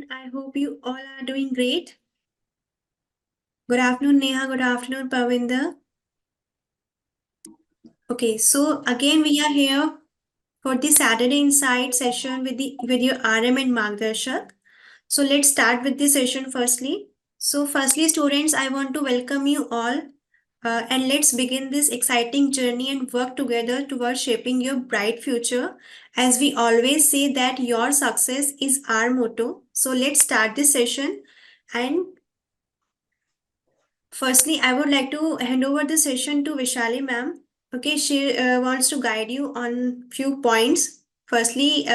everyone. I hope you all are doing great. Good afternoon, Neha. Good afternoon, Parvinder. Okay, so again we are here for the Saturday Insight session with your RM and Margdarshak. So let's start with the session firstly. So firstly, students, I want to welcome you all and let's begin this exciting journey and work together towards shaping your bright future. As we always say that your success is our motto. So let's start this session. And firstly, I would like to hand over the session to Vishali ma'am. Okay, she wants to guide you on few points. Firstly,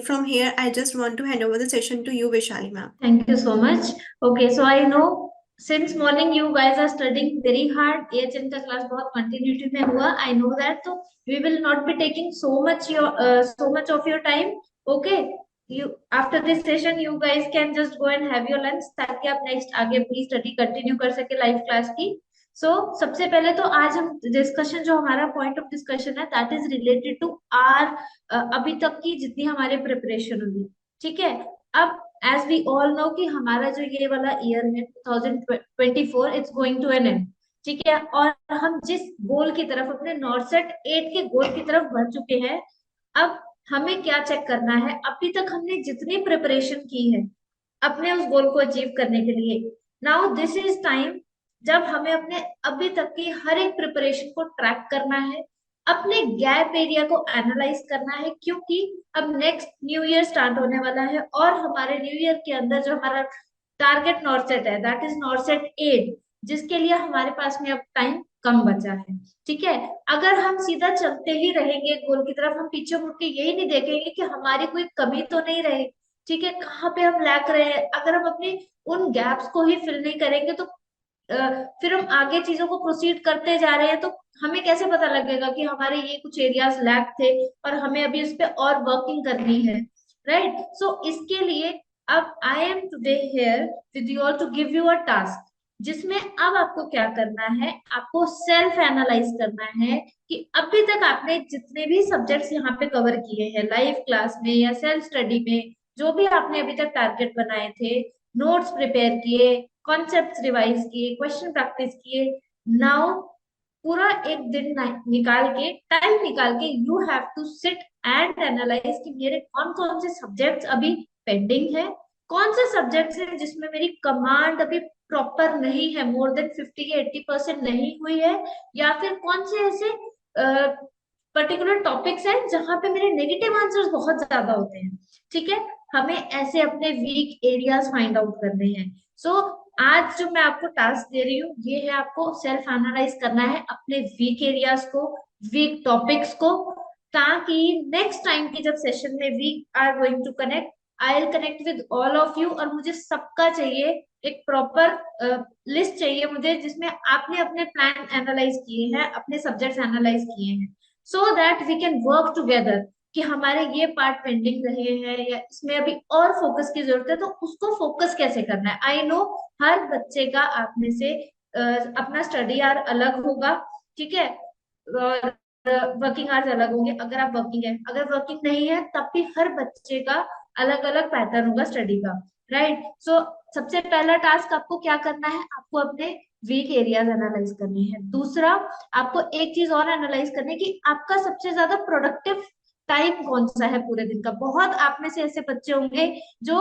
from here, I just want to hand over the session to you, Vishali ma'am. Thank you so much. Okay, so I know since morning you guys are studying very hard. AHN का class बहुत continuity में हुआ. I know that. So we will not be taking so much of your time. Okay. You after this session you guys can just go and have your lunch ताकि आप next आगे अपनी study continue कर सके live class की. So सबसे पहले तो आज हम डिस्कशन जो हमारा पॉइंट ऑफ डिस्कशन है that is related to our अभी तक की जितनी हमारे प्रिपरेशन हुई. ठीक है. अब एज वी ऑल नो कि हमारा जो ये वाला ईयर है 2024 it's going to an end. ठीक है. और हम जिस गोल की तरफ अपने नॉर्सेट 8 के गोल की तरफ बढ़ चुके हैं. अब हमें क्या चेक करना है. अभी तक हमने जितनी प्रिपरेशन की है अपने उस गोल को अचीव करने के लिए. नाउ दिस इज टाइम जब हमें अपने अभी तक की हर एक प्रिपरेशन को ट्रैक करना है, अपने गैप एरिया को एनालाइज करना है, क्योंकि अब नेक्स्ट न्यू ईयर स्टार्ट होने वाला है और हमारे न्यू ईयर के अंदर जो हमारा टारगेट नॉर्सेट है दैट इज नॉर्सेट 8, जिसके लिए हमारे पास में अब टाइम कम बचा है. ठीक है. अगर हम सीधा चलते ही रहेंगे गोल की तरफ, हम पीछे मुड़ के यही नहीं देखेंगे कि हमारी कोई कमी तो नहीं रही. ठीक है. कहाँ पे हम लैक रहे हैं, अगर हम अपने उन गैप्स को ही फिल नहीं करेंगे तो फिर हम आगे चीजों को प्रोसीड करते जा रहे हैं तो हमें कैसे पता लगेगा कि हमारे ये कुछ एरियाज लैक थे और हमें अभी इस पे और वर्किंग करनी है. राइट. सो इसके लिए अब I am today here with you all to give you a task, जिसमें अब आपको क्या करना है, आपको सेल्फ एनालाइज करना है कि अभी तक आपने जितने भी सब्जेक्ट्स यहाँ पे कवर किए हैं लाइव क्लास में या सेल्फ स्टडी में, जो भी आपने अभी तक टारगेट बनाए थे, नोट्स प्रिपेयर किए, कॉन्सेप्ट्स रिवाइज किए, क्वेश्चन प्रैक्टिस किए. नाउ पूरा एक दिन निकाल के, टाइम निकाल के you have to sit and analyse कि मेरे कौन कौन से सब्जेक्ट्स अभी पेंडिंग है, कौन से सब्जेक्ट्स हैं जिसमें मेरी कमांड अभी प्रॉपर नहीं है, मोर देन 50 या 80% नहीं हुई है, या फिर कौन से ऐसे पर्टिकुलर टॉपिक्स हैं जहां पे मेरे नेगेटिव आंसर्स बहुत ज्यादा होते हैं. ठीक है. हमें ऐसे अपने वीक एरियाज फाइंड आउट करने हैं. सो आज जो मैं आपको टास्क दे रही हूँ ये है आपको सेल्फ एनालाइज करना है अपने वीक एरियाज को, वीक टॉपिक्स को, ताकि नेक्स्ट टाइम की जब सेशन में we are going to connect, I will connect with all of you. और मुझे सबका चाहिए एक प्रॉपर लिस्ट चाहिए मुझे जिसमें आपने अपने प्लान एनालाइज किए हैं, अपने सब्जेक्ट्स एनालाइज किए हैं, so that we can work together कि हमारे ये पार्ट पेंडिंग रहे हैं या इसमें अभी और फोकस की जरूरत है तो उसको फोकस कैसे करना है. आई नो हर बच्चे का आप में से अपना स्टडी आवर अलग होगा. ठीक है. और वर्किंग आवर्स अलग होंगे अगर आप वर्किंग है, अगर वर्किंग नहीं है तब भी हर बच्चे का अलग अलग पैटर्न होगा स्टडी का. राइट. सो सबसे पहला टास्क आपको क्या करना है, आपको अपने वीक एरियाज एनालाइज करने हैं. दूसरा आपको एक चीज और एनालाइज करनी है कि आपका सबसे ज्यादा प्रोडक्टिव टाइम कौन सा है पूरे दिन का. बहुत आप में से ऐसे बच्चे होंगे जो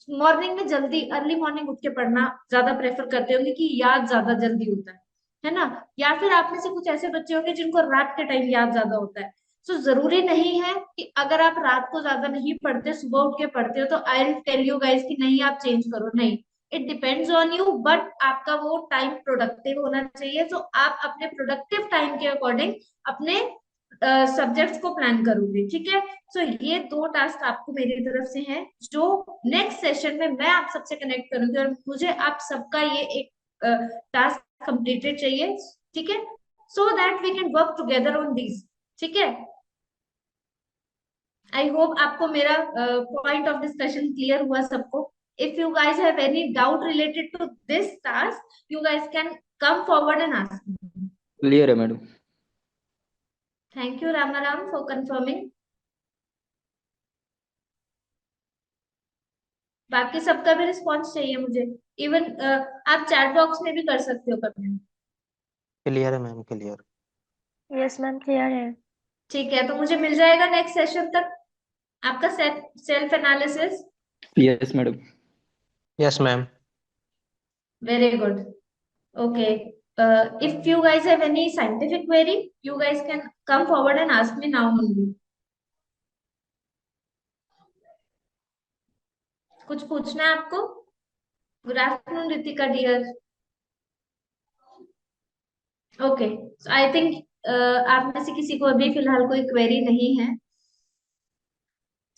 मॉर्निंग में जल्दी अर्ली मॉर्निंग उठ के पढ़ना ज्यादा प्रेफर करते होंगे कि याद ज्यादा जल्दी होता है ना. या फिर आप में से कुछ ऐसे बच्चे होंगे जिनको रात के टाइम याद ज्यादा होता है. सो जरूरी नहीं है कि अगर आप रात को ज्यादा नहीं पढ़ते सुबह उठ के पढ़ते हो तो I will tell you guys कि नहीं आप चेंज करो. नहीं, it depends on you, but आपका वो टाइम प्रोडक्टिव होना चाहिए. तो आप अपने प्रोडक्टिव टाइम के अकॉर्डिंग अपने सब्जेक्ट्स को प्लान करोगे. ठीक है. सो ये दो टास्क आपको मेरी तरफ से हैं जो नेक्स्ट सेशन में मैं आप सबसे कनेक्ट करूंगी और मुझे आप सबका ये एक टास्क कंप्लीटेड चाहिए. ठीक है. So that we can work together on this. ठीक है. आई होप आपको मेरा पॉइंट ऑफ डिस्कशन क्लियर हुआ सबको. If you guys have any doubt related to this task you guys can come forward and ask. Clear है madam. Thank you Ramaram for confirming. बाकी सबका भी रिस्पॉन्स चाहिए मुझे। इवन आप चैट बॉक्स में भी कर सकते हो कमेंट। क्लियर है ma'am, clear. Yes ma'am, clear है। ठीक है, तो मुझे मिल जाएगा नेक्स्ट सेशन तक आपका self analysis. Yes madam. Yes ma'am. Very good. Okay. If you guys have any scientific query, you guys can come forward and ask me now only. कुछ पूछना है आपको? Good afternoon, Ritika dear. Okay. So I think आप में से किसी को अभी फिलहाल कोई query नहीं है.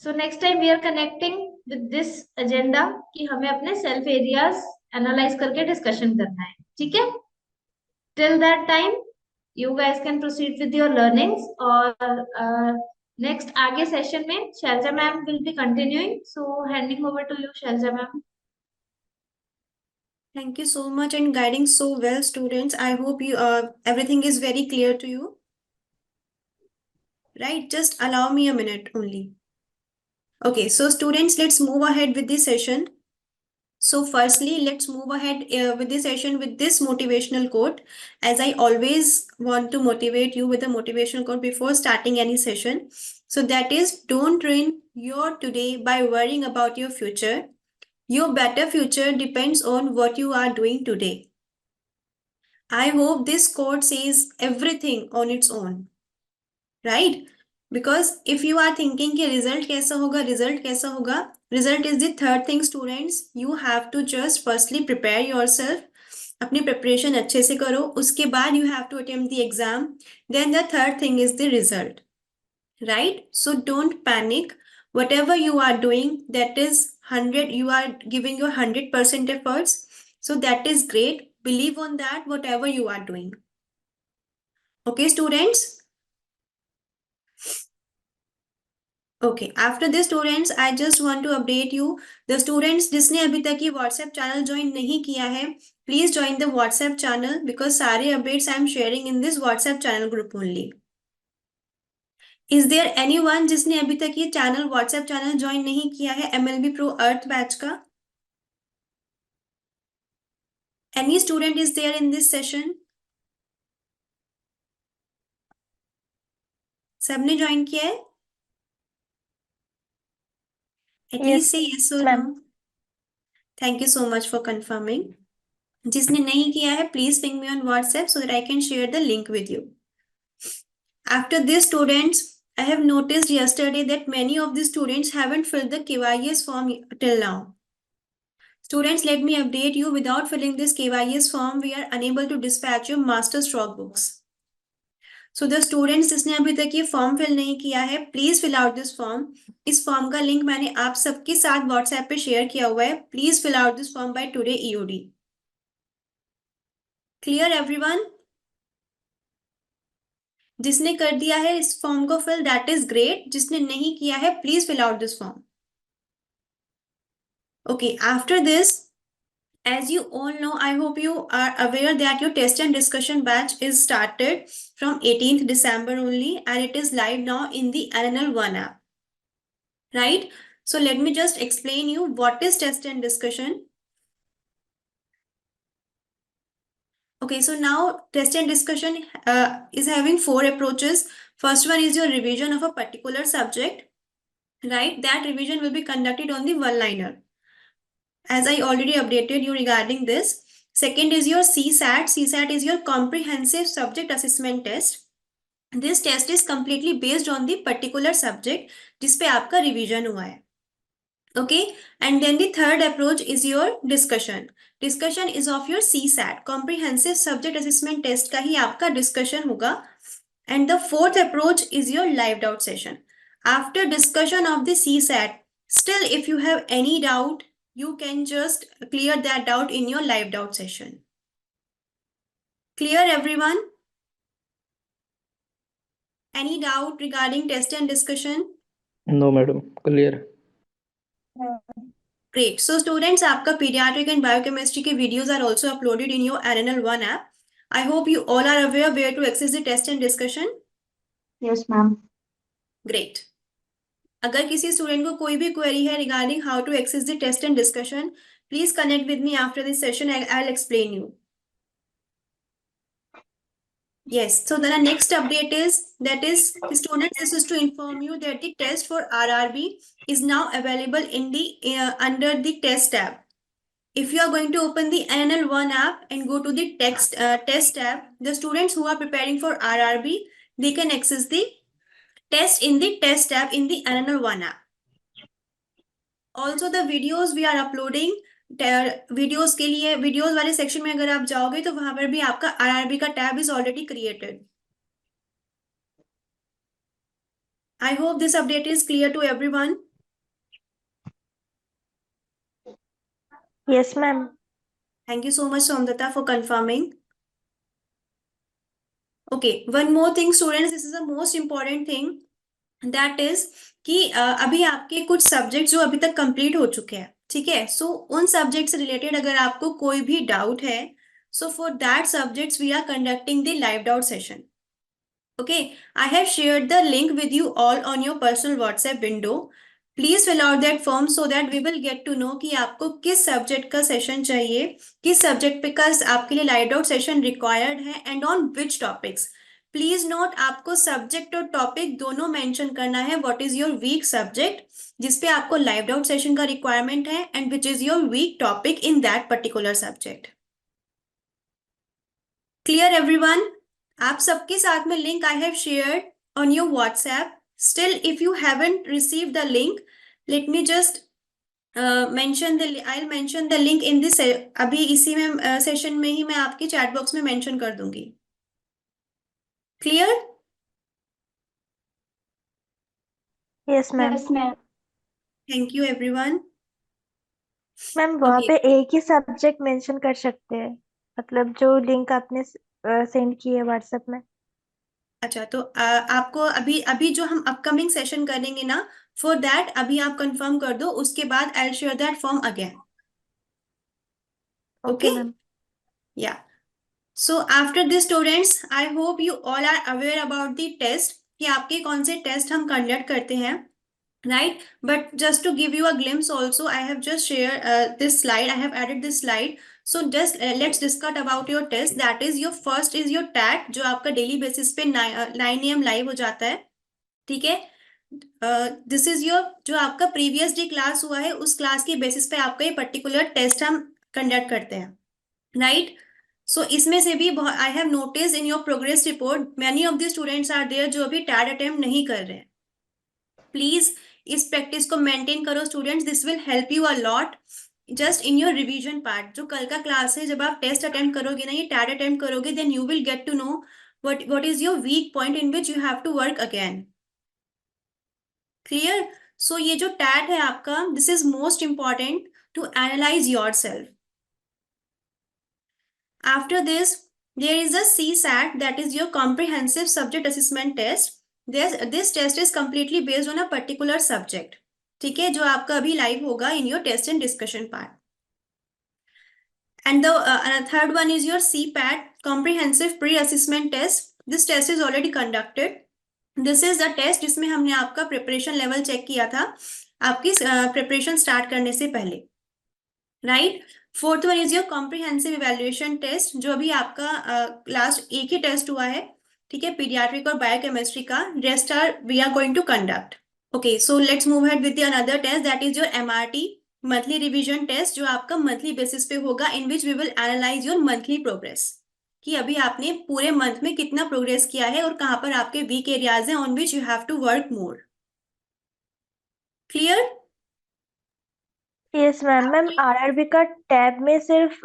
So next time we are connecting with this agenda कि हमें अपने self areas analyze करके discussion करना है. ठीक है? Till that time, you guys can proceed with your learnings. और next आगे session में Shailja ma'am will be continuing. So handing over to you, Shailja ma'am. Thank you so much and guiding so well, students. I hope you everything is very clear to you. Right? Just allow me a minute only. Okay, so students, let's move ahead with this session. So firstly, let's move ahead with this session with this motivational quote. As I always want to motivate you with a motivational quote before starting any session. So that is, don't ruin your today by worrying about your future. Your better future depends on what you are doing today. I hope this quote says everything on its own, right? Because if you are thinking कि result कैसा होगा, result is the third thing, students. You have to just firstly prepare yourself. अपनी preparation अच्छे से करो, उसके बाद you have to attempt the exam. Then the third thing is the result, right? So don't panic. Whatever you are doing, that is 100, you are giving your 100% efforts. So that is great. Believe on that, whatever you are doing. Okay, students? Okay, after this students, I just want to update you. The students जिसने अभी तक ये WhatsApp channel join नहीं किया है, please join the WhatsApp channel because सारे updates I am sharing in this WhatsApp channel group only. Is there anyone जिसने अभी तक ये channel WhatsApp channel join नहीं किया है MLB Pro Earth batch का? Any student is there in this session? सबने join किया है? At Yes, least say yes or ma'am. no. Thank you so much for confirming. जिसने नहीं किया है, please ping me on WhatsApp so that I can share the link with you. After this, students, I have noticed yesterday that many of the students haven't filled the KYS form till now. Students, let me update you. Without filling this KYS form, we are unable to dispatch your master stroke books. So the students जिसने अभी तक ये form fill नहीं किया है, please fill out this form. इस form का link मैंने आप सबके साथ व्हाट्सएप पे शेयर किया हुआ है. Please fill out this form by today EOD. Clear everyone? जिसने कर दिया है इस फॉर्म को फिल, दैट इज ग्रेट. जिसने नहीं किया है, please fill out this form. Okay, after this, as you all know, I hope you are aware that your test and discussion batch is started from 18th December only, and it is live now in the NNL1 app. Right? So let me just explain you what is test and discussion. Okay, so now test and discussion is having 4 approaches. First one is your revision of a particular subject, right? That revision will be conducted on the one-liner, as I already updated you regarding this. Second is your CSAT. CSAT is your comprehensive subject assessment test. This test is completely based on the particular subject जिस पे आपका revision हुआ है. Okay, and then the third approach is your discussion. Discussion is of your CSAT, comprehensive subject assessment test का ही आपका discussion होगा. And the fourth approach is your live doubt session. After discussion of the CSAT, still if you have any doubt, you can just clear that doubt in your live doubt session. Clear everyone? Any doubt regarding test and discussion? No madam, clear. Great. So students, आपका pediatric and biochemistry के videos are also uploaded in your NNL1 app. I hope you all are aware where to access the test and discussion. Yes, ma'am. Great. अगर किसी student को कोई भी query है regarding how to access the test and discussion, please connect with me after this session. I'll explain you. Yes, so the next update is students, this is to inform you that the test for RRB is now available in the under the test tab. If you are going to open the NL1 app and go to the test tab, the students who are preparing for RRB, they can access the test in the test tab in the NL1 app. Also the videos we are uploading, videos के लिए videos वाले section में अगर आप जाओगे तो वहां पर भी आपका आरआरबी का tab is already created. I hope this update is clear to everyone. Yes, ma'am. Thank you so much, Somdata, for confirming. Okay, one more thing, students, this is the most important thing, that is कि अभी आपके कुछ subject जो अभी तक complete हो चुके हैं, ठीक है. सो उन सब्जेक्ट से रिलेटेड अगर आपको कोई भी डाउट है, so for that subjects we are conducting the live doubt session. Okay, I have shared the link with you all on your personal WhatsApp window. Please fill out that form so that we will get to know कि आपको किस subject का session चाहिए, किस subject पे का आपके लिए लाइव आउट सेशन रिक्वायर्ड है and on which topics. Please note, आपको सब्जेक्ट और टॉपिक दोनों मेंशन करना है. What is your weak subject जिसपे आपको लाइव आउट सेशन का रिक्वायरमेंट है and which is your weak topic in that particular subject. Clear everyone? आप सबके साथ में link I have shared on your WhatsApp. Still if you haven't received the link, let me just mention I mention the link in this. अभी इसी में session में ही मैं आपके चैट बॉक्स में मेंशन कर दूंगी. Clear? Yes, ma'am. Yes, ma'am. Thank you everyone. Ma'am वहाँ Okay. पे एक ही सब्जेक्ट मेंशन कर सकते हैं, मतलब जो लिंक आपने सेंड की है व्हाट्सएप में. अच्छा, तो आपको अभी अभी जो हम अपकमिंग सेशन करेंगे ना, फॉर दैट अभी आप कंफर्म कर दो, उसके बाद I will share that form again. Okay Okay? Ma'am. Yeah. So after this, students, I hope you all are aware about the test, कि आपके कौन से टेस्ट हम कंडक्ट करते हैं, right? But just to give you a glimpse also, I have just shared this slide. I have added this slide. So just let's discuss about your test. That is your first is your TAT, जो आपका daily basis पे 9 AM live हो जाता है, ठीक है. This is your जो आपका प्रीवियस डे क्लास हुआ है, उस क्लास के बेसिस पे आपका ये पर्टिकुलर टेस्ट हम कंडक्ट करते हैं, राइट. सो इसमें से भी I have notice in your progress report many of the students are there जो अभी टैट अटेम्प्ट नहीं कर रहे हैं. प्लीज इस प्रैक्टिस को मेंटेन करो students. This will help you a lot just in your revision part. जो कल का क्लास है, जब आप टेस्ट अटेम्प्ट करोगे ना, ये टैट अटेम्प्ट करोगे, then you will get to know what is your weak point in which you have to work again. Clear? So ये जो टैट है आपका, this is most important to analyze yourself. After this, there is a CSAT, that is your comprehensive subject assessment test. This test is completely based on a particular subject. ठीक है, जो आपका अभी live होगा in your test and discussion part. And the third one is your CPAT, comprehensive pre-assessment test. This test is already conducted. This is the test जिसमें हमने आपका preparation level check किया था आपकी प्रिपरेशन स्टार्ट करने से पहले, right. Fourth one is your comprehensive evaluation test, जो अभी आपका लास्ट एक ही टेस्ट हुआ है, ठीक है, पीडियाट्रिक और बायोकेमिस्ट्री का. Rest are we are going to conduct. Okay, so let's move ahead with the another test, that is your MRT, monthly revision test, जो आपका मंथली बेसिस पे होगा, in which we will analyse your monthly progress, कि अभी आपने पूरे month में कितना प्रोग्रेस किया है और कहां पर आपके वीक एरियाज हैं on which you have to work more. Clear? Yes ma'am. Ma'am RRB का टैब में सिर्फ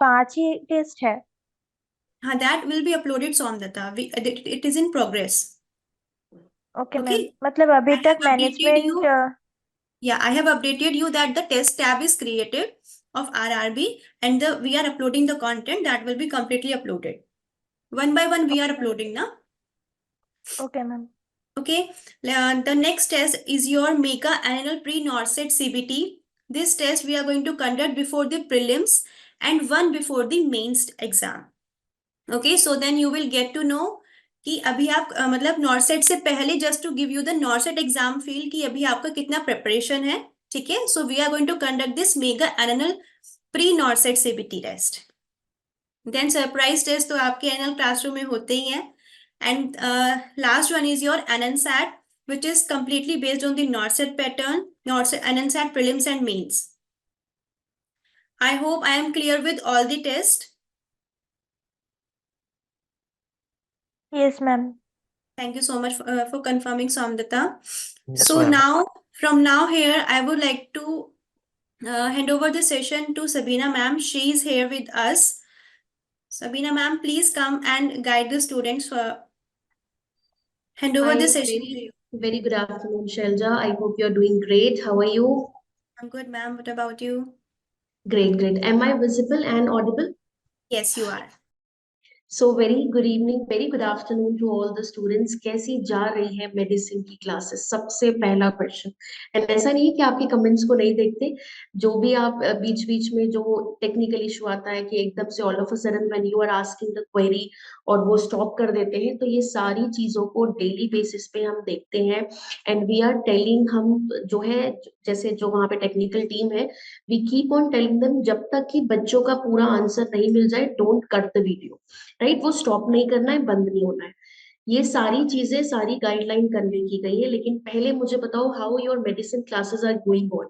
5 ही टेस्ट है. हाँ, that will be uploaded, Somdata. It is in progress. Okay Okay. Ma'am. मतलब अभी I have तक updated you. Management. Yeah, I have updated you that the test tab is created of RRB and we are uploading the content that will be completely uploaded. One by one we are uploading now. Okay ma'am. Okay. The next test is your MEGA annual pre-NORCET CBT. This test we are going to conduct before the prelims and one before the mains exam. Okay, so then you will get to know कि अभी आप मतलब नॉर्सेट से पहले, just to give you the NORCET exam feel कि अभी आपका कितना प्रिपरेशन है, ठीक है। So we are going to conduct this mega annual pre NORCET CBT test. Then surprise test तो आपके एनुअल क्लासरूम में होते ही हैं। And last one is your NNSAT which is completely based on the NORCET pattern, NORCET, NNSAT prelims and mains. I hope I am clear with all the tests. Yes, ma'am. Thank you so much for confirming, Samdata. Yes, So ma'am. now, from now here, I would like to hand over the session to Sabina ma'am. She is here with us. Sabina ma'am, please come and guide the students for hand over the Hi, session to you. very good afternoon, Shelja. I hope you're doing great. How are you? I'm good, ma'am. What about you? Great, great. Am I visible and audible? Yes, you are. So very good evening, very good afternoon to all the students. कैसी जा रही है medicine की classes? सबसे पहला question. And ऐसा नहीं है कि आपके कमेंट्स को नहीं देखते, जो भी आप बीच बीच में जो टेक्निकल इशू आता है कि एकदम से all of a sudden when you are asking the query और वो स्टॉप कर देते हैं, तो ये सारी चीजों को डेली बेसिस पे हम देखते हैं। एंड वी आर टेलिंग, हम जो है जैसे जो वहाँ पे टेक्निकल टीम है, we keep on telling them जब तक कि बच्चों का पूरा आंसर नहीं मिल जाए, don't cut the video, right? वो स्टॉप नहीं करना है, बंद नहीं होना है। ये सारी चीजें, सारी गाइडलाइन कन्वे की गई है। लेकिन पहले मुझे बताओ, how your medicine classes are going on?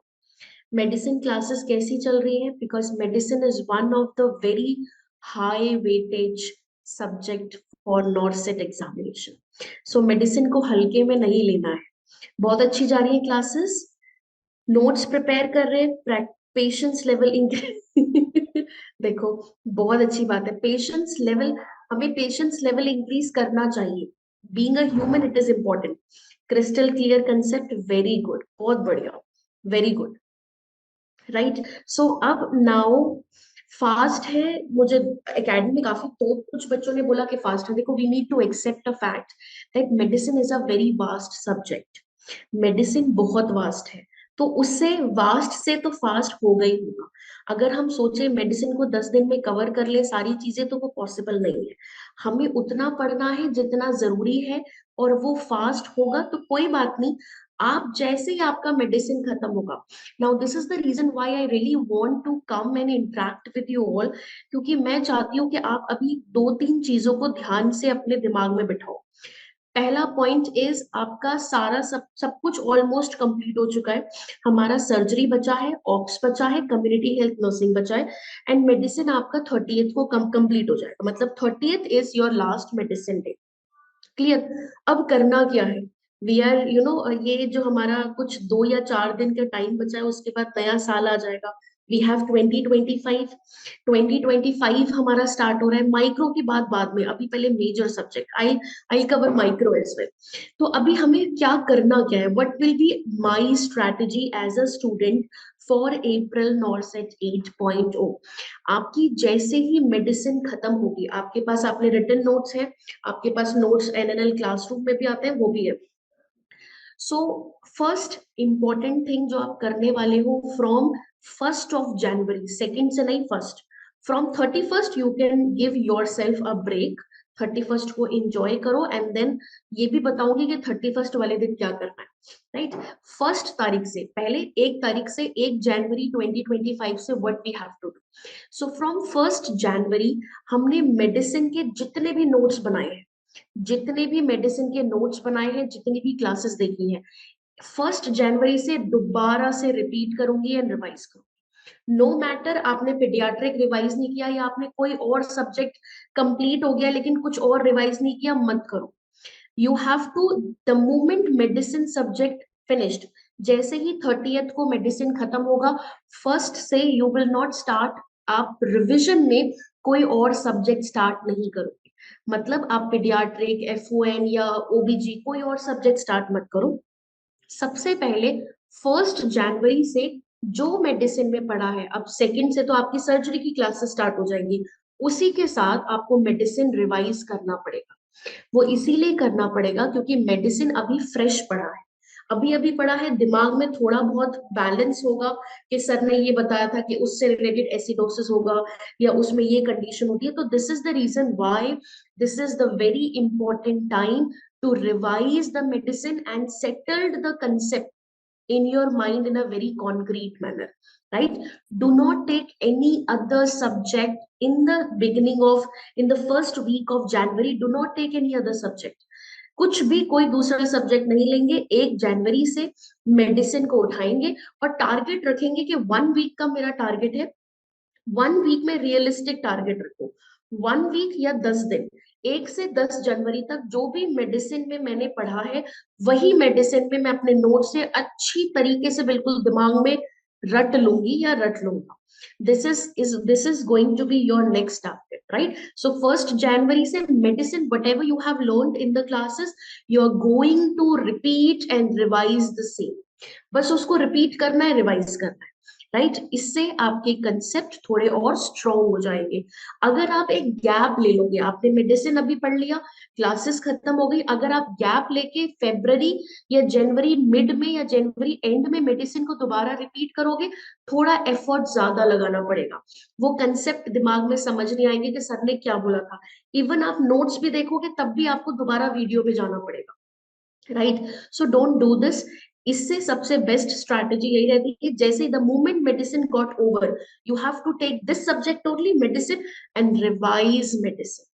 Medicine classes कैसी चल रही है? Because medicine is one of the very high weightage subject for NORCET examination. So medicine को हल्के में नहीं लेना है। बहुत अच्छी जा रही है क्लासेस, नोट्स प्रिपेयर कर रहे हैं, पेशेंस लेवल देखो, बहुत अच्छी बात है। पेशेंस लेवल, हमें पेशेंस लेवल इंक्रीज करना चाहिए। Being a human it is important. Crystal clear concept, very good, बहुत बढ़िया, वेरी गुड, राइट? सो अब नाउ फास्ट है, मुझे एकेडमी में काफी तो कुछ बच्चों ने बोला कि फास्ट है। देखो, we need to accept a fact that medicine is a very vast subject. Medicine बहुत वास्ट है, तो उससे वास्ट से तो फास्ट होगा ही होगा। अगर हम सोचे मेडिसिन को 10 दिन में कवर कर ले सारी चीजें, तो वो पॉसिबल नहीं है। हमें उतना पढ़ना है जितना जरूरी है, और वो फास्ट होगा तो कोई बात नहीं। आप जैसे ही आपका मेडिसिन खत्म होगा, now this is the reason why I really want to come and interact with you all, क्योंकि मैं चाहती हूँ कि आप अभी 2-3 चीजों को ध्यान से अपने दिमाग में बिठाओ। पहला पॉइंट इज, आपका सारा सब कुछ ऑलमोस्ट कंप्लीट हो चुका है। हमारा सर्जरी बचा है, ऑप्स बचा है, कम्युनिटी हेल्थ नर्सिंग बचा है, एंड मेडिसिन आपका 30th को कंप्लीट हो जाएगा। मतलब 30th is your last medicine day. Clear? अब करना क्या है? वी आर ये जो हमारा कुछ 2 या 4 दिन का टाइम बचा है, उसके बाद नया साल आ जाएगा। वी हैव 2025 हमारा स्टार्ट हो रहा है। माइक्रो की बात बाद में, अभी पहले major subject I cover micro as well. तो अभी हमें क्या करना क्या है? What will be my strategy as a student for April NORCET 8.0? आपकी जैसे ही मेडिसिन खत्म होगी, आपके पास आपने रिटन नोट्स है, आपके पास नोट्स एनएनएल क्लासरूम में भी आते हैं, वो भी है। सो फर्स्ट इंपॉर्टेंट थिंग जो आप करने वाले हो, from 1st of January, second से नहीं, first, from 31st you can give yourself a break. 31st को एंजॉय करो, एंड देन ये भी बताऊंगी कि 31st वाले दिन क्या करना है, राइट? 1st तारीख से पहले, 1 तारीख से 1 जनवरी 2025 से what we have to do. So from 1st जनवरी हमने मेडिसिन के जितने भी नोट्स बनाए हैं, जितने भी मेडिसिन के नोट्स बनाए हैं, जितनी भी क्लासेस देखी हैं, 1st जनवरी से दोबारा से रिपीट करूंगी एंड रिवाइज करूंगी। नो मैटर आपने पीडियाट्रिक रिवाइज नहीं किया, या आपने कोई और सब्जेक्ट कंप्लीट हो गया लेकिन कुछ और रिवाइज नहीं किया, मत करो। You have to, the moment medicine subject finished, जैसे ही 30th को मेडिसिन खत्म होगा, 1st से यू विल नॉट स्टार्ट, आप रिविजन में कोई और सब्जेक्ट स्टार्ट नहीं करोगे। मतलब आप पीडियाट्रिक, एफओएन या ओबीजी कोई और सब्जेक्ट स्टार्ट मत करो। सबसे पहले 1st जनवरी से जो मेडिसिन में पढ़ा है, अब 2nd से तो आपकी सर्जरी की क्लासेस स्टार्ट हो जाएंगी, उसी के साथ आपको मेडिसिन रिवाइज करना पड़ेगा। वो इसीलिए करना पड़ेगा क्योंकि मेडिसिन अभी फ्रेश पड़ा है, अभी अभी पढ़ा है, दिमाग में थोड़ा बहुत बैलेंस होगा कि सर ने ये बताया था कि उससे रिलेटेड एसिडोसिस होगा या उसमें ये कंडीशन होती है। तो this is the reason why this is the very important time to revise the medicine and settled the concept in your mind in a very concrete manner, right? Do not take any other subject in the beginning of, in the first week of January. Do not take any other subject. कुछ भी कोई दूसरा subject नहीं लेंगे। 1 जनवरी से medicine को उठाएंगे और टारगेट रखेंगे कि 1 वीक का मेरा टारगेट है। 1 वीक में रियलिस्टिक टारगेट रखो, 1 वीक या 10 दिन। 1 से 10 जनवरी तक जो भी मेडिसिन में मैंने पढ़ा है वही मेडिसिन में मैं अपने नोट से अच्छी तरीके से बिल्कुल दिमाग में रट लूंगी या रट लूंगा। this is going to be your next target, right? So 1st January से medicine whatever you have learned in the classes you are going to repeat and revise the same. बस उसको रिपीट करना है, रिवाइज करना है, right? इससे आपके concept थोड़े और स्ट्रॉन्ग हो जाएंगे। अगर आप एक गैप ले लोगे, आपने मेडिसिन अभी पढ़ लिया, क्लासेस खत्म हो गई, अगर आप गैप लेके फरवरी या जनवरी मिड में या जनवरी एंड में मेडिसिन को दोबारा रिपीट करोगे, थोड़ा एफर्ट ज्यादा लगाना पड़ेगा, वो कंसेप्ट दिमाग में समझ नहीं आएंगे कि सर ने क्या बोला था। इवन आप नोट्स भी देखोगे तब भी आपको दोबारा वीडियो पे जाना पड़ेगा, right? So don't do this. इससे सबसे बेस्ट स्ट्रैटेजी यही रहती है, जैसे the moment medicine got over you have to take this subject only medicine and revise medicine,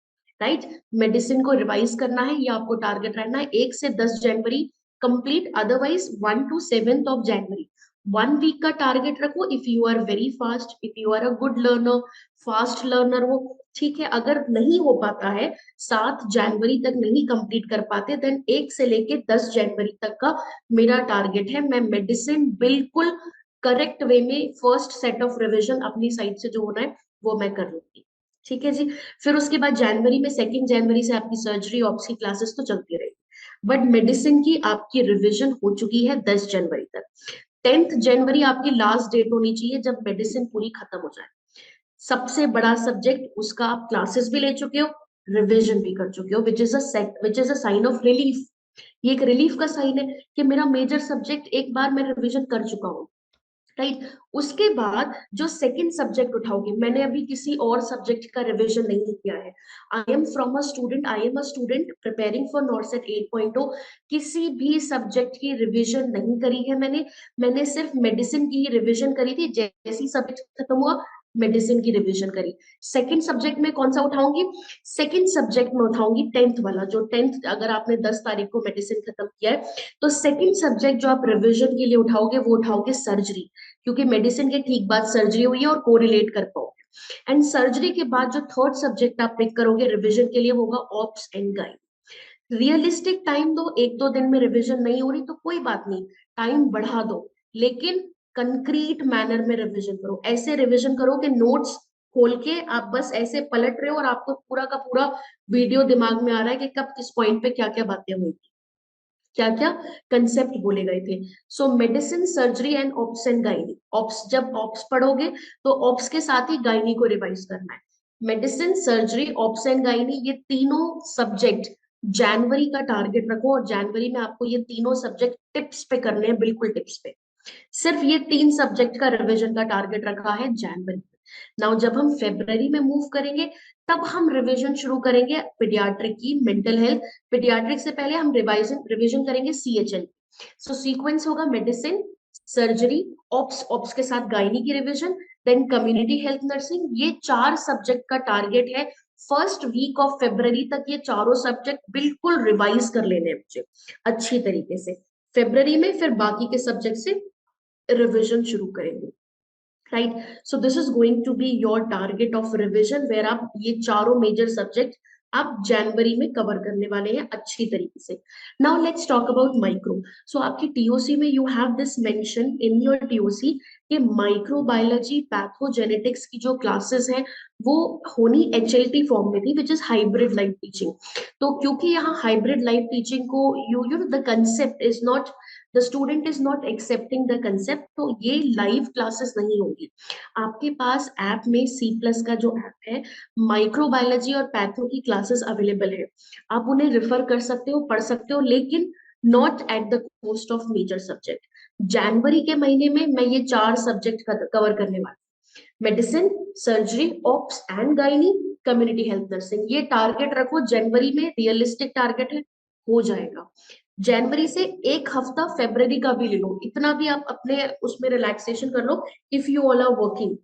right? Medicine को रिवाइज करना है, ये आपको टारगेट रहना है। 1 से 10 जनवरी complete, otherwise 1 to 7th of January 1 week का टारगेट रखो। If you are very fast, if you are a good learner, fast learner हो, ठीक है। अगर नहीं हो पाता है, 7 जनवरी तक नहीं कंप्लीट कर पाते, देन 1 से लेके 10 जनवरी तक का मेरा टारगेट है, मैं मेडिसिन बिल्कुल करेक्ट वे में फर्स्ट सेट ऑफ रिविजन अपनी साइड से जो होना है वो मैं कर लूंगी, ठीक है जी। फिर उसके बाद जनवरी में 2 जनवरी से आपकी सर्जरी ऑप्स की क्लासेस तो चलती रहेगी, बट मेडिसिन की आपकी रिविजन हो चुकी है 10 जनवरी तक। 10th जनवरी आपकी लास्ट डेट होनी चाहिए जब मेडिसिन पूरी खत्म हो जाए। सबसे बड़ा सब्जेक्ट उसका आप क्लासेस भी ले चुके हो, रिवीजन भी कर चुके हो, which is a sign of relief. ये एक रिलीफ का साइन है कि मेरा मेजर सब्जेक्ट एक बार मैं रिवीजन कर चुका हूँ, राइट? उसके बाद जो सेकंड सब्जेक्ट उठाओगे, मैंने अभी किसी और सब्जेक्ट का रिवीजन नहीं किया है। I am a student preparing for नॉर्सेट 8.0। किसी भी सब्जेक्ट की रिवीजन नहीं करी है मैंने सिर्फ मेडिसिन की ही रिवीजन करी थी। जैसी सब्जेक्ट खत्म हुआ मेडिसिन की रिवीजन करी। सेकंड सब्जेक्ट में कौन सा उठाऊंगी? सेकंड सब्जेक्ट में उठाऊंगी 10th वाला, जो 10th अगर आपने 10 तारीख को मेडिसिन खत्म किया है तो सेकंड सब्जेक्ट जो आप रिवीजन के लिए उठाओगे वो उठाओगे सर्जरी, क्योंकि मेडिसिन के ठीक बाद सर्जरी हुई है और कोरिलेट कर पाओगे। एंड सर्जरी के बाद जो थर्ड सब्जेक्ट आप पिक करोगे रिवीजन के लिए होगा ops and again. Realistic time दो, 1-2 दिन में रिवीजन नहीं हो रही तो कोई बात नहीं, टाइम बढ़ा दो, लेकिन कंक्रीट मैनर में रिवीजन करो। ऐसे रिवीजन करो कि नोट्स खोल के आप बस ऐसे पलट रहे हो और आपको पूरा का पूरा वीडियो दिमाग में आ रहा है कि कब किस पॉइंट पे क्या क्या बातें हुई थी, क्या क्या कंसेप्ट बोले गए थे। सो medicine, surgery and ops and gynae. Ops, जब ऑप्स पढ़ोगे तो ऑप्स के साथ ही गाइनी को रिवाइज करना है। Medicine, surgery, ops and gynae, ये तीनों सब्जेक्ट जनवरी का टारगेट रखो और जनवरी में आपको ये तीनों सब्जेक्ट टिप्स पे करने हैं, बिल्कुल टिप्स पे। सिर्फ ये 3 सब्जेक्ट का रिवीजन का टारगेट रखा है जनवरी। नाउ जब हम फरवरी में मूव करेंगे तब हम रिवीजन शुरू करेंगे पीडियाट्रिक की, मेंटल हेल्थ। पीडियाट्रिक से पहले हम रिवीजन करेंगे CHL। सो सीक्वेंस होगा मेडिसिन, सर्जरी, ऑप्स के साथ गायनी की revision, then community health nursing. ये 4 सब्जेक्ट का टारगेट है फर्स्ट वीक ऑफ फरवरी तक। ये चारों सब्जेक्ट बिल्कुल रिवाइज कर लेने हैं मुझे अच्छी तरीके से। फरवरी में फिर बाकी के सब्जेक्ट से रिवीजन शुरू करेंगे, right? So this is going to be your target of revision, where आप ये चारों मेजर सब्जेक्ट आप जनवरी में कवर करने वाले हैं अच्छी तरीके से। Now let's talk about micro. So आपकी टीओसी में you have this mention in your TOC कि माइक्रोबायोलॉजी, पैथोजेनेटिक्स की जो क्लासेस हैं वो होनी HLT फॉर्म में थी, which is hybrid live teaching. तो क्योंकि यहाँ हाइब्रिड लाइव टीचिंग को you know the concept is not, the student is not accepting the concept, तो ये लाइव क्लासेस नहीं होगी। आपके पास ऐप में C+ का जो ऐप है, माइक्रोबायोलॉजी और पैथो की क्लासेस अवेलेबल है, आप उन्हें रिफर कर सकते हो, पढ़ सकते हो, लेकिन not at the cost of major subject. जनवरी के महीने में मैं ये 4 सब्जेक्ट कवर करने वाली हूँ, medicine, surgery, ops and gynae, community health nursing. ये टारगेट रखो जनवरी में, रियलिस्टिक टारगेट है, हो जाएगा। जनवरी से एक हफ्ता फेब्रवरी का भी ले लो, इतना भी आप अपने उसमें रिलैक्सेशन कर लो if you all are working,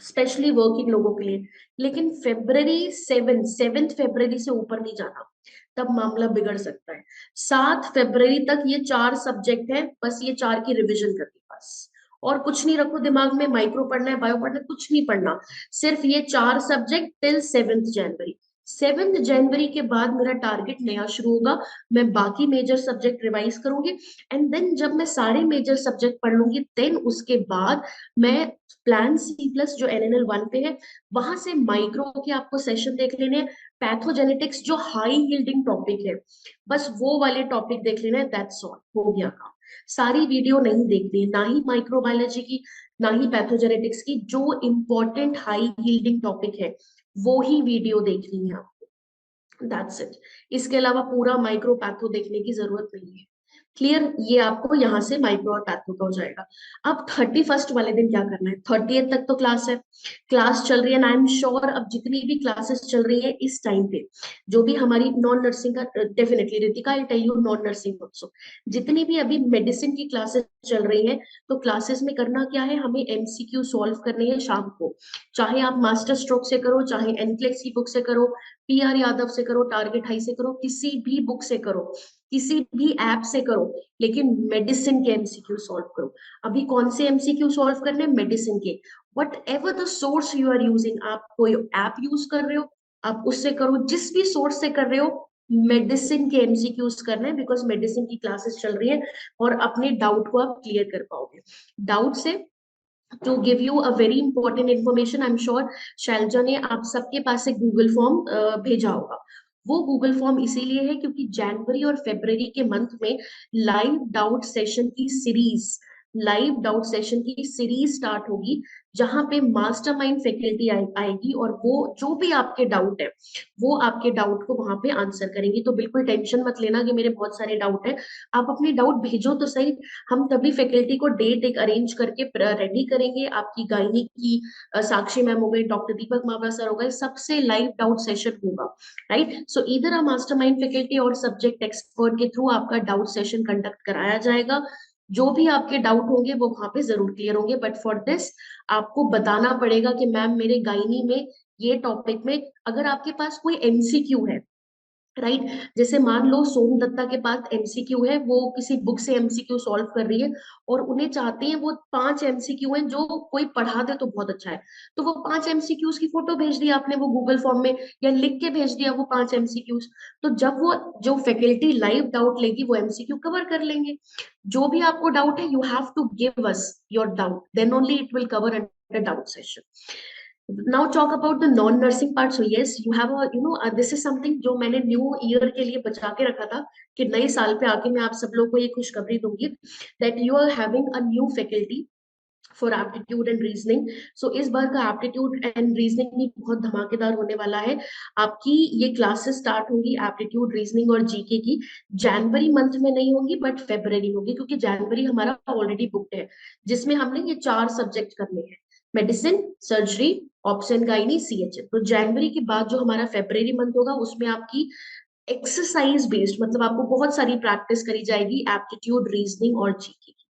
specially working लोगों के लिए। लेकिन फेब्रवरी 7 फेब्रवरी से ऊपर नहीं जाना, तब मामला बिगड़ सकता है। 7 फरवरी तक ये 4 सब्जेक्ट है, बस ये 4 की रिवीजन करनी बस, और कुछ नहीं रखो दिमाग में, माइक्रो पढ़ना है, बायो पढ़ना है, कुछ नहीं पढ़ना, सिर्फ ये 4 सब्जेक्ट टिल 7 जनवरी। 7 जनवरी के बाद मेरा टारगेट नया शुरू होगा, मैं बाकी मेजर सब्जेक्ट रिवाइज करूंगी, एंड देन जब मैं सारे मेजर सब्जेक्ट पढ़ लूंगी, देन उसके बाद मैं प्लान C+ जो NNL 1 पे है, वहां से माइक्रो के आपको सेशन देख लेने हैं, पैथोजेनेटिक्स जो हाई यील्डिंग टॉपिक है, बस वो वाले टॉपिक देख लेना है, दैट्स ऑल, हो गया काम। सारी वीडियो नहीं देखनी है, ना ही माइक्रोबायोलॉजी की, ना ही पैथोजेनेटिक्स की, जो इम्पोर्टेंट हाई यील्डिंग टॉपिक है वो ही वीडियो देखनी है आपको, दैट्स इट। इसके अलावा पूरा माइक्रो पैथो देखने की जरूरत नहीं है। क्लियर? ये आपको यहाँ से माइक्रो और पैथो का हो जाएगा। अब 31st वाले दिन क्या करना है? 30th तक तो क्लास है, क्लास चल रही है, आई एम श्योर अब जितनी भी क्लासेस चल रही है इस टाइम पे, जो भी हमारी नॉन नर्सिंग का, definitely Ritika I tell you non nursing also, जितनी भी अभी मेडिसिन की क्लासेस चल रही है, तो क्लासेस में करना क्या है, हमें MCQ सॉल्व करने हैं शाम को, चाहे आप मास्टर स्ट्रोक से करो, चाहे एनक्लेक्स की बुक से करो, PR यादव से करो, टारगेट हाई से करो, किसी भी बुक से करो, किसी भी ऐप से करो, लेकिन मेडिसिन के MCQ सॉल्व करो। अभी कौन से MCQ सॉल्व करने हैं? मेडिसिन के। Whatever the source you are using, आप कोई ऐप यूज कर रहे हो, आप उससे करो, जिस भी सोर्स से कर रहे हो, मेडिसिन के MCQs करना है, बिकॉज मेडिसिन की क्लासेस चल रही है और अपने डाउट को आप क्लियर कर पाओगे। डाउट से to give you a very important information, I am sure Shailja ने आप सबके पास एक गूगल फॉर्म भेजा होगा। वो गूगल फॉर्म इसीलिए है क्योंकि जनवरी और फरवरी के मंथ में लाइव डाउट सेशन की सीरीज स्टार्ट होगी, जहां पे मास्टरमाइंड फैकल्टी आएगी, और वो जो भी आपके डाउट है वो आपके डाउट को वहां पे आंसर करेंगी। तो बिल्कुल टेंशन मत लेना कि मेरे बहुत सारे डाउट है, आप अपने डाउट भेजो तो सही, हम तभी फैकल्टी को डेट एक अरेंज करके रेडी करेंगे। आपकी गायनी की साक्षी मैम हो गई, डॉक्टर दीपक मावरा सर हो गए, सबसे लाइव डाउट सेशन होगा, राइट? सो इधर अ मास्टरमाइंड फैकल्टी और सब्जेक्ट एक्सपर्ट के थ्रू आपका डाउट सेशन कंडक्ट कराया जाएगा। जो भी आपके डाउट होंगे वो वहां पे जरूर क्लियर होंगे, बट फॉर दिस आपको बताना पड़ेगा कि मैम मेरे गायनी में ये टॉपिक में, अगर आपके पास कोई MCQ है, राइट, जैसे मान लो सोम दत्ता के पास MCQ है, वो किसी बुक से MCQ सॉल्व कर रही है, और उन्हें चाहते हैं वो 5 MCQ हैं जो कोई पढ़ा दे तो बहुत अच्छा है, तो वो 5 MCQs की फोटो भेज दिया आपने वो गूगल फॉर्म में, या लिख के भेज दिया वो 5 MCQs, तो जब वो जो फैकल्टी लाइव डाउट लेगी वो MCQ कवर कर लेंगे। जो भी आपको डाउट है, you have to give us your doubt, then only it will cover under doubt session. Now talk about the non-nursing part. So yes, you have a, this is something जो मैंने new year के लिए बचा के रखा था, कि नए साल पे आके मैं आप सब लोग को ये खुशखबरी दूंगी that you are having a new faculty for aptitude and reasoning. So इस बार का aptitude and reasoning भी बहुत धमाकेदार होने वाला है। आपकी ये क्लासेस स्टार्ट होंगी aptitude, reasoning और GK की, जनवरी मंथ में नहीं होंगी बट फेब्रवरी होगी, क्योंकि जनवरी हमारा ऑलरेडी बुक्ड है, जिसमें हमने ये 4 सब्जेक्ट करने हैं, medicine, surgery, option gynae, CHM। तो जनवरी के बाद जो हमारा फेब्रवरी मंथ होगा उसमें आपकी एक्सरसाइज बेस्ड, मतलब आपको बहुत सारी प्रैक्टिस करी जाएगी एप्टीट्यूड, रीजनिंग और जीके की।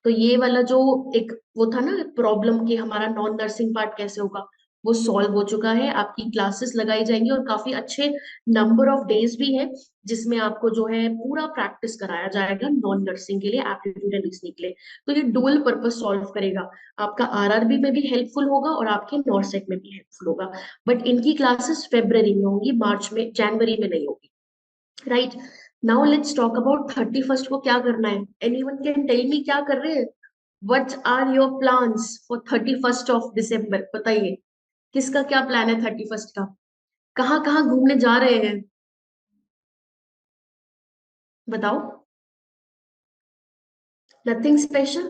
तो ये वाला जो एक वो था ना प्रॉब्लम कि हमारा नॉन नर्सिंग पार्ट कैसे होगा, वो सॉल्व हो चुका है। आपकी क्लासेस लगाई जाएंगी और काफी अच्छे नंबर ऑफ डेज भी है जिसमें आपको जो है पूरा प्रैक्टिस कराया जाएगा नॉन नर्सिंग के लिए, एप्टीट्यूड एंड रीजनिंग के लिए। तो ये डुअल पर्पस सॉल्व करेगा, आपका RRB में भी हेल्पफुल होगा और आपके नॉर्सेट में भी हेल्पफुल होगा, बट इनकी क्लासेस फेब्रवरी में होंगी, मार्च में, जनवरी में नहीं होगी, right? Now let's talk about 31st को क्या करना है। एनीवन कैन टेल मी क्या कर रहे हैं? What are your plans for 31st of December? बताइए किसका क्या प्लान है 31st का, कहाँ कहाँ घूमने जा रहे हैं, बताओ। Nothing special?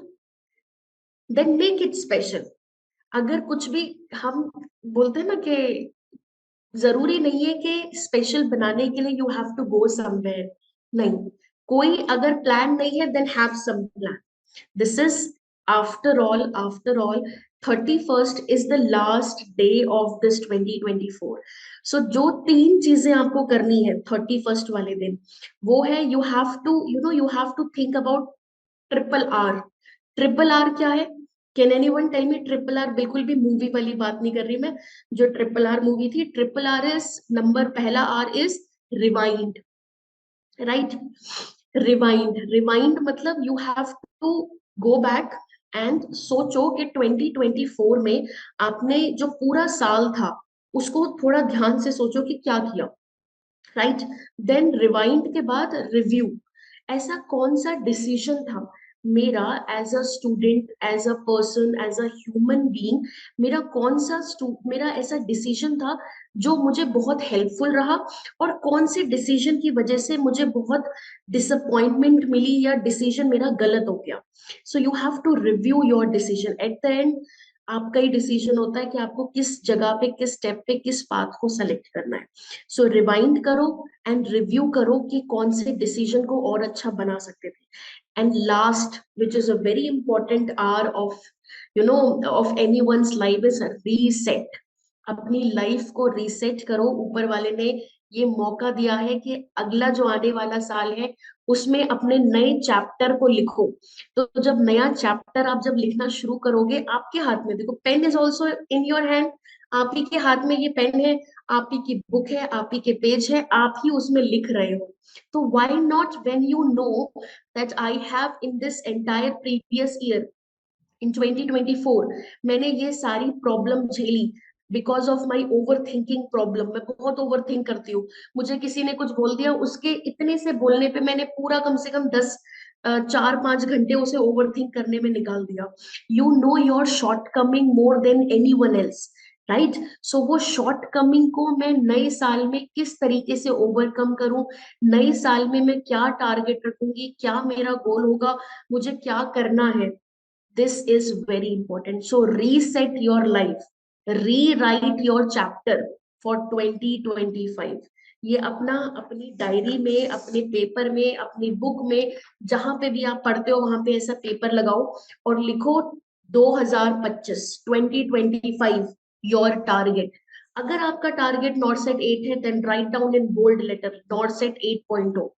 Then make it special. अगर कुछ भी हम बोलते हैं ना कि जरूरी नहीं है कि स्पेशल बनाने के लिए you have to go somewhere, नहीं, कोई अगर प्लान नहीं है then have some plan. This is after all 31st is the last day of this 2024. So जो 3 चीजें आपको करनी है 31st वाले दिन, वो है you have to think about triple R. Triple R क्या है? Can anyone tell me? Triple R, बिल्कुल भी मूवी वाली बात नहीं कर रही मैं. जो ट्रिपल आर मूवी थी, ट्रिपल आर इज नंबर, पहला R is rewind, right? Rewind मतलब you have to go back and सोचो कि 2024 में आपने जो पूरा साल था उसको थोड़ा ध्यान से सोचो कि क्या किया, राइट? देन रिवाइंड के बाद रिव्यू. ऐसा कौन सा डिसीजन था मेरा as a student, as a person, as a human being, मेरा ऐसा डिसीजन था जो मुझे बहुत हेल्पफुल रहा, और कौन से डिसीजन की वजह से मुझे बहुत डिसअपॉइंटमेंट मिली या डिसीजन मेरा गलत हो गया. So you have to review your decision. At the end आपका ही डिसीजन होता है कि आपको किस जगह पे, किस स्टेप पे, किस पाथ को सेलेक्ट करना है. सो रिवाइंड करो एंड रिव्यू करो कि कौन से डिसीजन को और अच्छा बना सकते थे. And last, which is a very important R of anyone's life, is reset. अपनी लाइफ को रीसेट करो. ऊपर वाले ने ये मौका दिया है कि अगला जो आने वाला साल है उसमें अपने नए चैप्टर को लिखो. तो जब नया चैप्टर आप जब लिखना शुरू करोगे, आपके हाथ में, देखो, pen is also in your hand. आप ही के हाथ में ये पेन है, आप ही की बुक है, आप ही के पेज है, आप ही उसमें लिख रहे हो. तो why not, when you know that I have in this entire previous year, in 2024 मैंने ये सारी प्रॉब्लम झेली because of my over thinking problem. मैं बहुत ओवर थिंक करती हूँ. मुझे किसी ने कुछ बोल दिया, उसके इतने से बोलने पे मैंने पूरा कम से कम 4-5 घंटे उसे ओवर थिंक करने में निकाल दिया. You know your shortcoming more than anyone else, right? So वो शॉर्ट कमिंग को मैं नए साल में किस तरीके से ओवरकम करूं, नए साल में मैं क्या टारगेट रखूंगी, क्या मेरा गोल होगा, मुझे क्या करना है. This is very important. So reset your life, rewrite your chapter for 2025. ये अपनी डायरी में, अपने पेपर में, अपनी बुक में, जहां पे भी आप पढ़ते हो वहां पे ऐसा पेपर लगाओ और लिखो 2025 योर टारगेट. अगर आपका टारगेट नॉर्सेट 8 है, then write down in bold letter NORCET 8.0.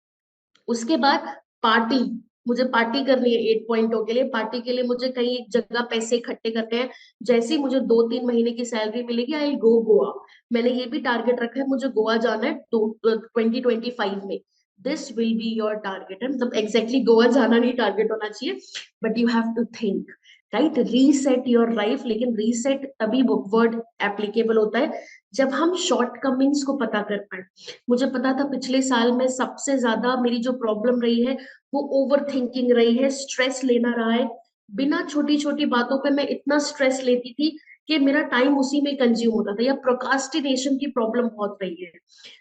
उसके बाद पार्टी, मुझे पार्टी करनी है 8.0 के लिए. पार्टी के लिए मुझे कहीं एक जगह पैसे इकट्ठे करते हैं. जैसे ही मुझे 2-3 महीने की सैलरी मिलेगी, आई विल गो गोवा. मैंने ये भी टारगेट रखा है, मुझे गोवा जाना है 2025 में. This will be your target. मतलब एग्जैक्टली गोवा जाना नहीं टारगेट होना चाहिए, but you have to think, right? Reset your life. लेकिन रीसेट तभी वर्ड एप्लीकेबल होता है जब हम शॉर्ट कमिंग्स को पता कर पाए. मुझे पता था पिछले साल में सबसे ज्यादा मेरी जो प्रॉब्लम रही है वो ओवर थिंकिंग रही है, स्ट्रेस लेना रहा है. बिना छोटी छोटी बातों पे मैं इतना स्ट्रेस लेती थी कि मेरा टाइम उसी में कंज्यूम होता था. या प्रोकास्टिनेशन की प्रॉब्लम बहुत रही है.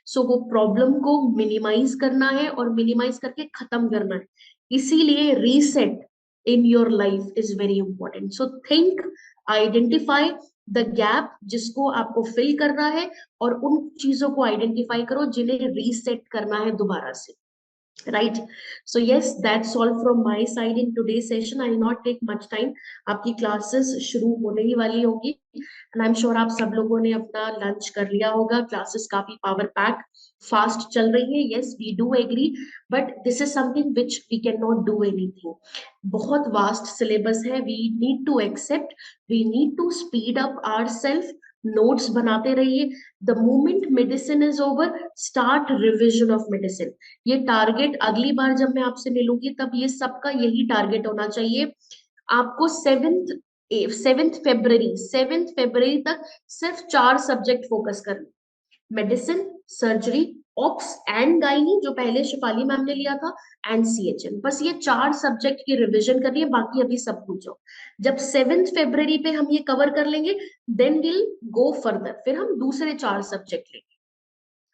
सो वो प्रॉब्लम को मिनिमाइज करना है और मिनिमाइज करके खत्म करना है. इसीलिए reset in your life is very important. So think, identify the gap जिसको आपको फिल करना है, और उन चीजों को आइडेंटिफाई करो जिन्हें रीसेट करना है दोबारा से, right? So yes, that's all from my side in today's session. I will not take much time. आपकी classes शुरू होने ही वाली होगी, and I'm sure आप सब लोगों ने अपना lunch कर लिया होगा. Classes काफी power pack fast चल रही है. Yes, we do agree, but this is something which we cannot do anything. बहुत vast syllabus है. We need to accept, we need to speed up ourselves. Notes बनाते रहिए. The moment medicine is over, start revision of medicine. ये target अगली बार जब मैं आपसे मिलूंगी तब ये सबका यही टारगेट होना चाहिए. आपको 7th फरवरी तक सिर्फ 4 सब्जेक्ट फोकस करना. Medicine, surgery, ops and gynae जो पहले शिफाली मैम ने लिया था, एंड CHM. बस ये 4 सब्जेक्ट की रिवीजन करनी है, बाकी अभी सब पूछो. जब 7th फरवरी पे हम ये कवर कर लेंगे, देन विल गो फर्दर. फिर हम दूसरे 4 सब्जेक्ट लेंगे.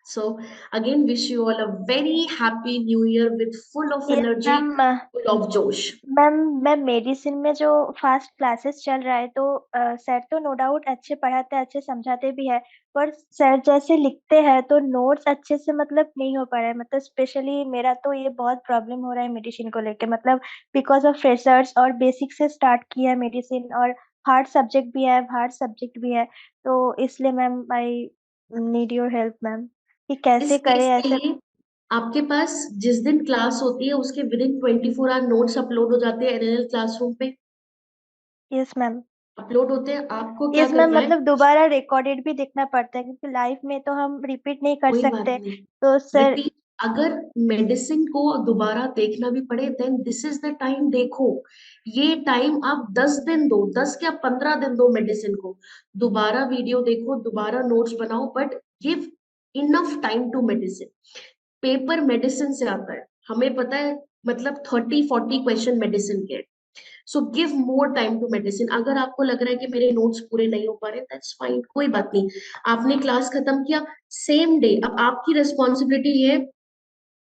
So again, wish you all a very happy new year with full of yes energy, ma'am. full of जोश. मैम मेडिसिन में जो फास्ट क्लासेस चल रहा है तो सर तो नो डाउट अच्छे पढ़ाते हैं, अच्छे समझाते भी है, पर सर जैसे लिखते हैं तो नोट्स अच्छे से मतलब नहीं हो पा रहा है। मतलब स्पेशली मेरा तो ये बहुत प्रॉब्लम हो रहा है मेडिसिन को लेके, मतलब बिकॉज ऑफ फ्रेशर्स और बेसिक से स्टार्ट किया है मेडिसिन, और हार्ड सब्जेक्ट भी है, तो इसलिए ma'am I need your help ma'am कि कैसे इस केस करें के ऐसे। लिए आपके पास जिस दिन क्लास होती है उसके within 24 hour notes upload हो जाते हैं एनएल क्लासरूम पे, यस मैम। अपलोड होते हैं. आपको क्या यस मैम, करना है, मतलब दोबारा रिकॉर्डेड भी देखना पड़ता है क्योंकि लाइफ में तो हम रिपीट नहीं कर कोई बात सकते, नहीं, तो सर। रिपीट. अगर मेडिसिन को दोबारा देखना भी पड़े then this is the time. देखो, ये टाइम आप 10 दिन दो, 10 या 15 दिन दो मेडिसिन को. दोबारा वीडियो देखो, दोबारा नोट्स बनाओ, but give enough time to medicine. Paper medicine से आता है, हमें पता है, मतलब 30-40 क्वेश्चन मेडिसिन के. So give more time to medicine. अगर आपको लग रहा है कि मेरे नोट्स पूरे नहीं हो पा रहे, दैट्स फाइन, कोई बात नहीं. आपने क्लास खत्म किया सेम डे, अब आपकी रिस्पॉन्सिबिलिटी है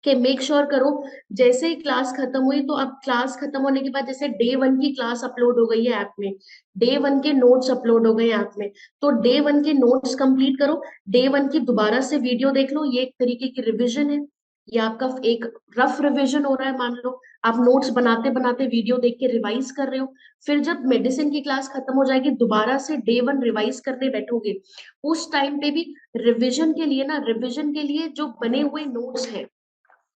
कि मेक श्योर करो जैसे ही क्लास खत्म हुई, तो अब क्लास खत्म होने के बाद जैसे डे 1 की क्लास अपलोड हो गई है ऐप में, डे 1 के नोट्स अपलोड हो गए ऐप में, तो डे 1 के नोट्स कंप्लीट करो. डे 1 की दोबारा से वीडियो देख लो, ये एक तरीके की रिविजन है. ये आपका एक रफ रिविजन हो रहा है. मान लो आप नोट्स बनाते बनाते वीडियो देख के रिवाइज कर रहे हो. फिर जब मेडिसिन की क्लास खत्म हो जाएगी, दोबारा से डे 1 रिवाइज करने बैठोगे, उस टाइम पे भी रिविजन के लिए ना, रिविजन के लिए जो बने हुए नोट्स हैं,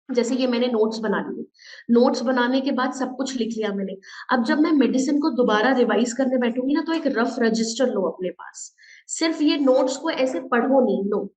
जैसे ये मैंने नोट्स बना लिए, नोट्स बनाने के बाद सब कुछ लिख लिया मैंने. अब जब मैं मेडिसिन को दोबारा रिवाइज करने बैठूंगी ना, तो एक रफ रजिस्टर लो अपने पास. सिर्फ ये नोट्स को ऐसे पढ़ो नहीं, नो.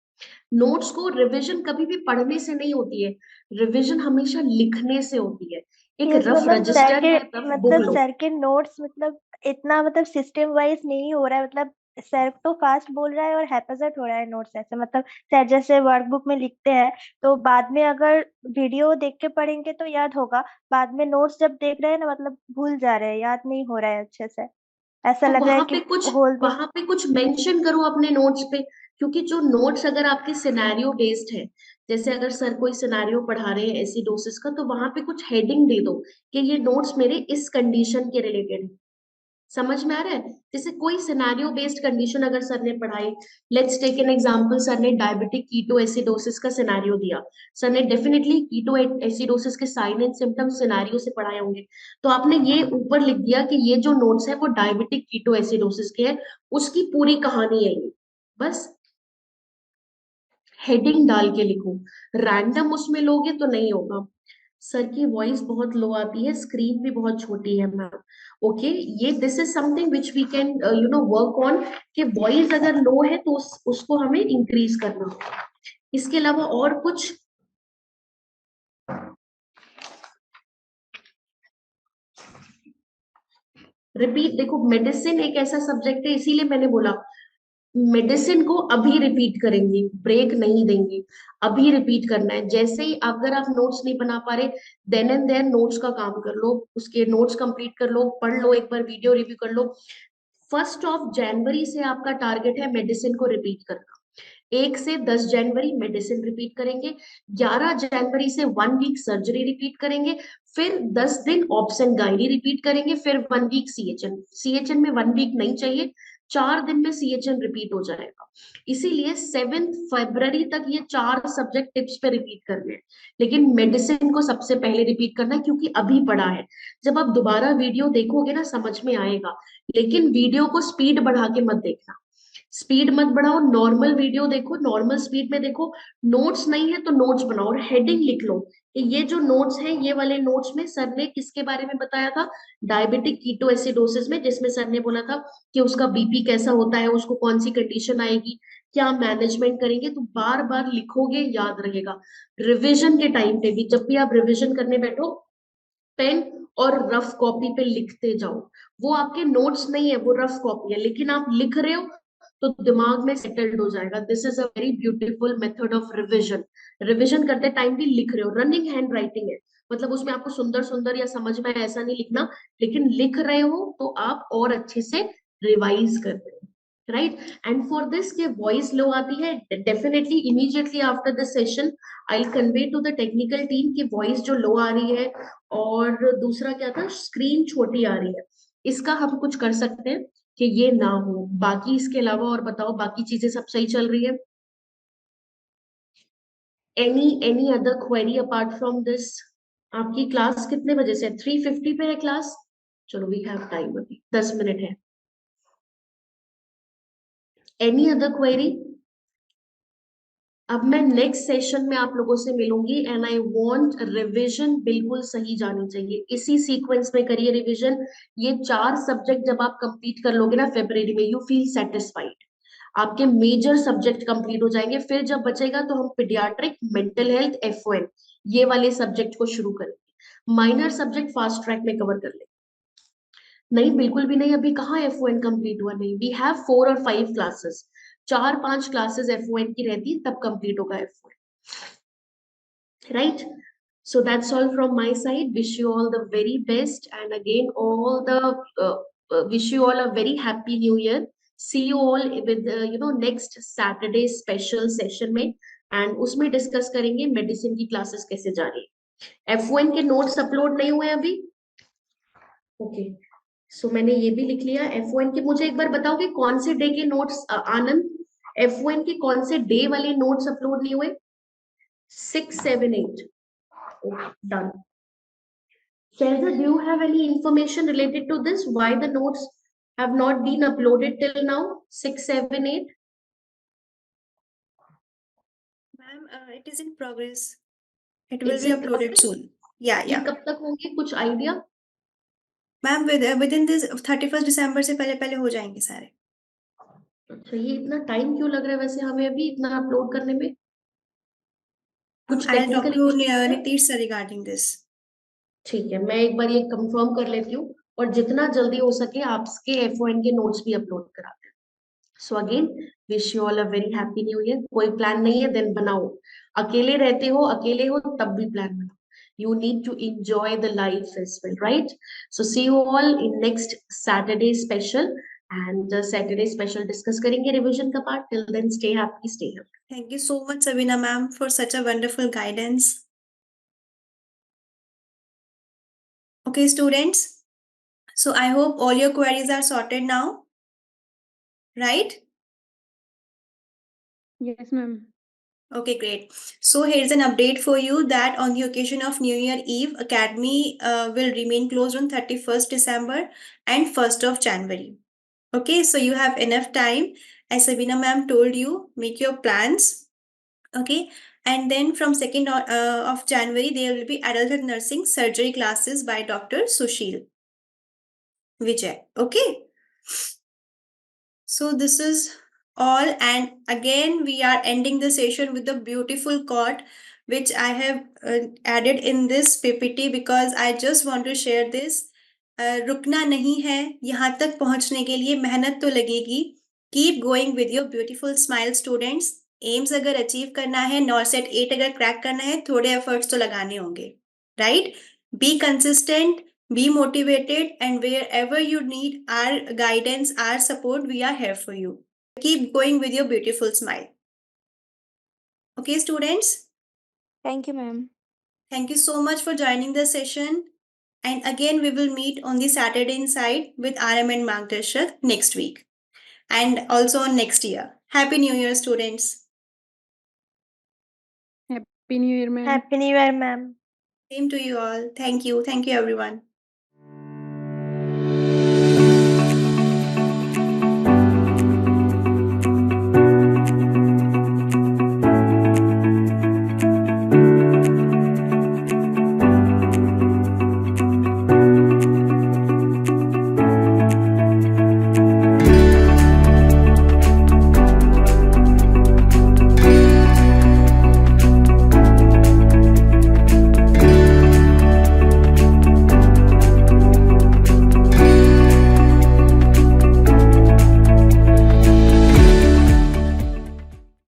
नोट्स को रिवीजन कभी भी पढ़ने से नहीं होती है, रिवीजन हमेशा लिखने से होती है. एक यस रफ मतलब रजिस्टर या रफ बुक लो. सर के नोट्स मतलब इतना मतलब सिस्टम वाइज नहीं हो रहा है, मतलब सर तो फास्ट बोल रहा है और हैपेजेट हो रहा है नोट्स ऐसे, मतलब सर जैसे वर्कबुक में लिखते हैं तो बाद में अगर वीडियो देख के पढ़ेंगे तो याद होगा, बाद में नोट्स जब देख रहे हैं ना मतलब भूल जा रहे हैं, याद नहीं हो रहा है अच्छे से, ऐसा तो लग रहा है कि होल दिन। वहां पे कुछ मेंशन करो अपने नोट्स पे. क्योंकि जो नोट्स अगर आपके सिनेरियो बेस्ड है, जैसे अगर सर कोई सिनेरियो पढ़ा रहे हैं एसिडोसिस का, तो वहां पे कुछ हेडिंग दे दो कि ये नोट्स मेरे इस कंडीशन के रिलेटेड है. समझ में आ रहा है? जैसे कोई सिनेरियो बेस्ड कंडीशन अगर सर ने पढ़ाई, let's take an example, sir ने डायबिटिक कीटो एसिडोसिस का सिनेरियो दिया. सर ने डेफिनेटली कीटो एसिडोसिस के साइन एंड सिम्टम्स सिनेरियो से पढ़ाए होंगे. तो आपने ये ऊपर लिख दिया कि ये जो नोट्स है वो डायबिटिक कीटो एसिडोसिस के है, उसकी पूरी कहानी है ये. बस हेडिंग डाल के लिखो. रैंडम उसमें लोगे तो नहीं होगा. सर की वॉइस बहुत लो आती है, स्क्रीन भी बहुत छोटी है मैम. ओके, ये this is something which we can work on, कि वॉइस अगर लो है तो उसको हमें इंक्रीज करना होगा. इसके अलावा और कुछ? रिपीट. देखो, मेडिसिन एक ऐसा सब्जेक्ट है, इसीलिए मैंने बोला मेडिसिन को अभी रिपीट करेंगे, ब्रेक नहीं देंगे. अभी रिपीट करना है. जैसे ही अगर आप नोट्स नहीं बना पा रहे, देन एंड देयर नोट्स का काम कर लो, उसके नोट्स कंप्लीट कर लो, पढ़ लो, एक बार वीडियो रिव्यू कर लो. 1 जनवरी से आपका टारगेट है मेडिसिन को रिपीट करना. 1 से 10 जनवरी मेडिसिन रिपीट करेंगे. 11 जनवरी से 1 वीक सर्जरी रिपीट करेंगे. फिर 10 दिन ऑप्शन गाइडी रिपीट करेंगे. फिर 1 वीक सीएचएन. सीएचएन में 1 वीक नहीं चाहिए, 4 दिन में सीएचएन रिपीट हो जाएगा. इसीलिए 7 फरवरी तक ये 4 सब्जेक्ट टिप्स पे रिपीट करने हैं. लेकिन मेडिसिन को सबसे पहले रिपीट करना है क्योंकि अभी पढ़ा है. जब आप दोबारा वीडियो देखोगे ना, समझ में आएगा. लेकिन वीडियो को स्पीड बढ़ा के मत देखना. स्पीड मत बढ़ाओ, नॉर्मल वीडियो देखो, नॉर्मल स्पीड में देखो. नोट्स नहीं है तो नोट्स बनाओ और हेडिंग लिख लो कि ये जो नोट्स हैं, ये वाले नोट्स में सर ने किसके बारे में बताया था, डायबिटिक कीटो एसिडोसिस में, जिसमें सर ने बोला था कि उसका बीपी कैसा होता है, उसको कौन सी कंडीशन आएगी, क्या मैनेजमेंट करेंगे. तो बार बार लिखोगे, याद रहेगा. रिविजन के टाइम पे भी, जब भी आप रिविजन करने बैठो, पेन और रफ कॉपी पे लिखते जाओ. वो आपके नोट्स नहीं है, वो रफ कॉपी है, लेकिन आप लिख रहे हो तो दिमाग में सेटल्ड हो जाएगा. This is a very beautiful method of revision. Revision करते टाइम भी लिख रहे हो, रनिंग हैंड राइटिंग है, मतलब उसमें आपको सुंदर सुंदर या समझ में ऐसा नहीं लिखना, लेकिन लिख रहे हो तो आप और अच्छे से रिवाइज कर रहे हो. right? And for this के voice low आती है, definitely immediately after this session I'll convey to the technical team कि voice जो low आ रही है और दूसरा क्या था, screen छोटी आ रही है, इसका हम कुछ कर सकते हैं कि ये ना हो। बाकी इसके अलावा और बताओ, बाकी चीजें सब सही चल रही है? any other query apart from this? आपकी क्लास कितने बजे से? 3:50 पे है क्लास? चलो वी हैव टाइम, अभी 10 मिनट है। Any other query? अब मैं नेक्स्ट सेशन में आप लोगों से मिलूंगी एंड आई वांट रिवीजन बिल्कुल सही जानी चाहिए, इसी सीक्वेंस में करिए रिवीजन। ये 4 सब्जेक्ट जब आप कंप्लीट कर लोगे ना फरवरी में, यू फील सेटिस्फाइड, आपके मेजर सब्जेक्ट कंप्लीट हो जाएंगे। फिर जब बचेगा तो हम पीडियाट्रिक, मेंटल हेल्थ, एफओएन ये वाले सब्जेक्ट को शुरू करेंगे। माइनर सब्जेक्ट फास्ट ट्रैक में कवर कर लेंगे। नहीं, बिल्कुल भी नहीं, अभी कहाँ एफओएन कंप्लीट हुआ? नहीं, वी हैव 4 और 5 क्लासेस, 4-5 क्लासेस एफओएन की रहती, तब कंप्लीट होगा एफओएन, right? So that's all from my side. Wish you all the very best, and again wish you all a very happy new year. See you all with next Saturday special session में, and उसमें discuss करेंगे medicine की classes कैसे जा रही है। F1 के notes upload नहीं हुए अभी? ओके, सो मैंने ये भी लिख लिया। F1 के मुझे एक बार बताओगे कौन से डे के नोट्स, आनंद, F1 के कौन से डे वाले नोट्स अपलोड नहीं हुए? 6, 7, 8. Okay, done. Shelza, do you have any information related to this? Why the notes have not been uploaded till now? 6, 7, 8. Ma'am, it is in progress. It It's will be in uploaded progress? soon. Yeah, ये yeah. कब तक होंगे, कुछ idea? Ma'am, within this 31st December से पहले हो जाएंगे सारे। अच्छा, ये इतना टाइम क्यों लग रहा है वैसे हमें अभी इतना अपलोड करने में? कुछ I'll talk technical to issue? Nitish sir regarding this. ठीक है, मैं एक बार ये कंफर्म कर लेती हूँ और जितना जल्दी हो सके आपके एफओएन के नोट्स भी अपलोड कराते हैं। So again wish you all a very happy new year. कोई प्लान नहीं है देन बनाओ, अकेले रहते हो, अकेले हो तब भी प्लान बनाओ। You need to enjoy the life as well, right? So see you all in next Saturday special, and Saturday special discuss करेंगे revision का part. Till then, stay happy, stay healthy. Thank you so much, Sabina ma'am, for such a wonderful guidance. Okay, students. So I hope all your queries are sorted now, right? Yes, ma'am. Okay, great. So here's an update for you that on the occasion of New Year Eve, Academy will remain closed on 31st December and 1st of January. Okay, so you have enough time. As Sabina ma'am told you, make your plans. Okay, and then from 2nd of January, there will be adult nursing surgery classes by Dr. Sushil Vijay. Okay. So this is all, and again we are ending the session with the beautiful quote which I have added in this PPT because I just want to share this. रुकना नहीं है, यहाँ तक पहुंचने के लिए मेहनत तो लगेगी। Keep going with your beautiful smile, students. AIIMS अगर अचीव करना है, नॉरसेट 8 अगर क्रैक करना है, थोड़े एफर्ट्स तो लगाने होंगे, right? Be consistent, be motivated, and wherever you need our guidance, our support, we are here for you. Keep going with your beautiful smile. Okay, students? Thank you, ma'am. Thank you so much for joining the session. And again, we will meet on the Saturday Inside with RM and Margdarshak next week. And also on next year. Happy New Year, students. Happy New Year, ma'am. Happy New Year, ma'am. Same to you all. Thank you. Thank you, everyone.